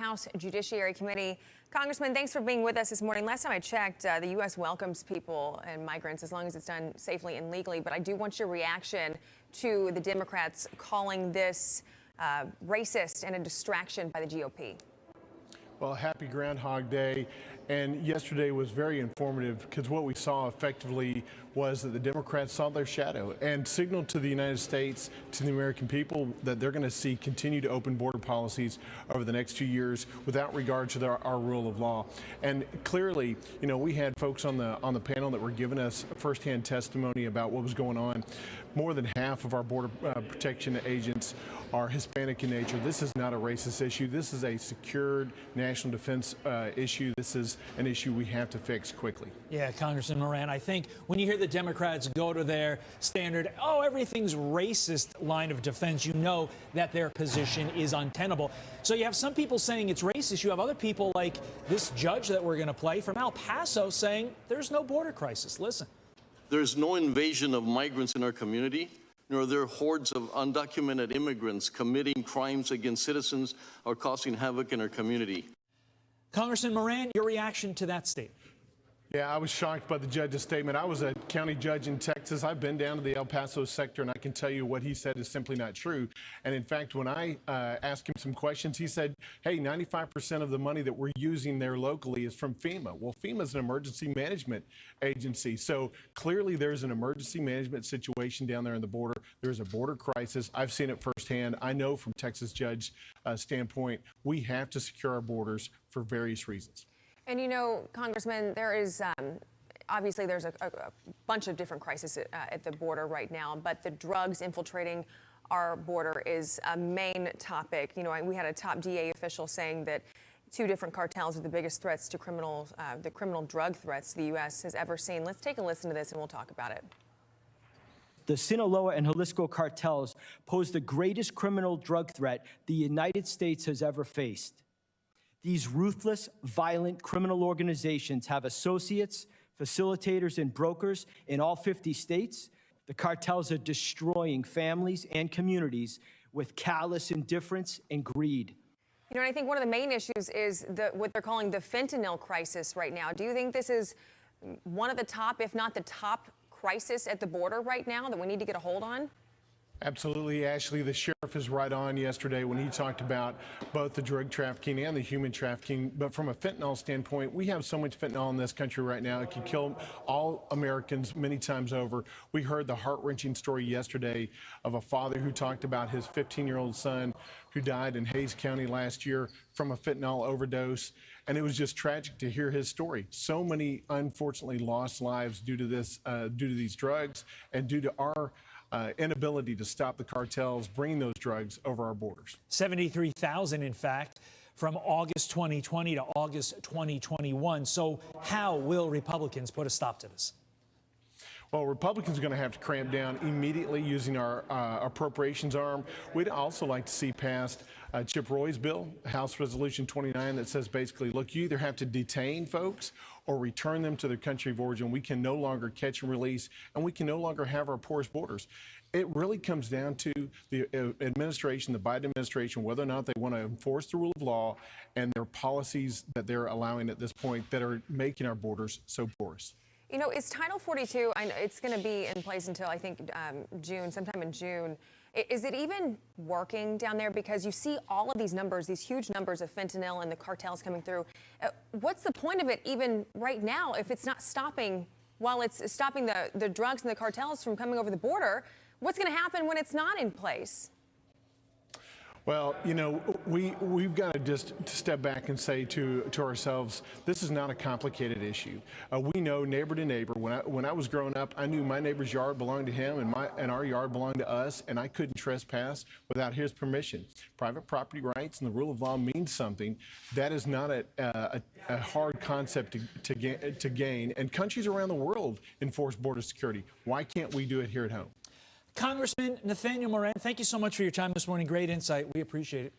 House Judiciary Committee. Congressman, thanks for being with us this morning. Last time I checked, the U.S. welcomes people and migrants as long as it's done safely and legally. But I do want your reaction to the Democrats calling this racist and a distraction by the GOP. Well, happy Groundhog Day. And yesterday was very informative because what we saw effectively was that the Democrats saw their shadow and signaled to the United States, to the American people, that they're going to see continued open border policies over the next 2 years without regard to our rule of law. And clearly, you know, we had folks on the panel that were giving us firsthand testimony about what was going on. More than half of our border protection agents are Hispanic in nature. This is not a racist issue. This is a secured national defense issue. This is an issue we have to fix quickly. Yeah, Congressman Moran, I think when you hear the Democrats go to their standard, oh, everything's racist line of defense, you know that their position is untenable. So you have some people saying it's racist. You have other people like this judge that we're going to play from El Paso saying there's no border crisis. Listen. There's no invasion of migrants in our community, nor are there hordes of undocumented immigrants committing crimes against citizens or causing havoc in our community. Congressman Moran, your reaction to that statement? Yeah, I was shocked by the judge's statement. I was a county judge in Texas. I've been down to the El Paso sector, and I can tell you what he said is simply not true. And in fact, when I asked him some questions, he said, hey, 95% of the money that we're using there locally is from FEMA. Well, FEMA is an emergency management agency. So clearly there's an emergency management situation down there on the border. There's a border crisis. I've seen it firsthand. I know from Texas judge standpoint, we have to secure our borders for various reasons. And you know, Congressman, there is obviously there's a bunch of different crises at the border right now, but the drugs infiltrating our border is a main topic. You know, we had a top DA official saying that 2 different cartels are the biggest threats to the criminal drug threats the U.S. has ever seen. Let's take a listen to this and we'll talk about it. The Sinaloa and Jalisco cartels pose the greatest criminal drug threat the United States has ever faced. These ruthless, violent criminal organizations have associates, facilitators, and brokers in all 50 states. The cartels are destroying families and communities with callous indifference and greed. You know, and I think one of the main issues is what they're calling the fentanyl crisis right now. Do you think this is one of the top, if not the top, crisis at the border right now that we need to get a hold on? Absolutely, Ashley. The sheriff is right on yesterday when he talked about both the drug trafficking and the human trafficking. But from a fentanyl standpoint, we have so much fentanyl in this country right now. It can kill all Americans many times over. We heard the heart-wrenching story yesterday of a father who talked about his 15-year-old son who died in Hays County last year from a fentanyl overdose. And it was just tragic to hear his story. So many, unfortunately, lost lives due to this, due to these drugs and due to our inability to stop the cartels bringing those drugs over our borders. 73,000, in fact, from August 2020 to August 2021. So how will Republicans put a stop to this? Well, Republicans are going to have to cramp down immediately using our appropriations arm. We'd also like to see passed Chip Roy's bill, House Resolution 29, that says basically, look, you either have to detain folks or return them to their country of origin. We can no longer catch and release, and we can no longer have our porous borders. It really comes down to the administration, the Biden administration, whether or not they want to enforce the rule of law and their policies that they're allowing at this point that are making our borders so porous. You know, is Title 42, I know it's going to be in place until I think June, sometime in June. Is it even working down there? Because you see all of these numbers, these huge numbers of fentanyl and the cartels coming through. What's the point of it even right now if it's not stopping, while it's stopping the drugs and the cartels from coming over the border? What's going to happen when it's not in place? Well, you know, we've got to just step back and say to ourselves, this is not a complicated issue. We know neighbor to neighbor. When I was growing up, I knew my neighbor's yard belonged to him and our yard belonged to us, and I couldn't trespass without his permission. Private property rights and the rule of law means something. That is not a hard concept to gain, and countries around the world enforce border security. Why can't we do it here at home? Congressman Nathaniel Moran, thank you so much for your time this morning. Great insight. We appreciate it.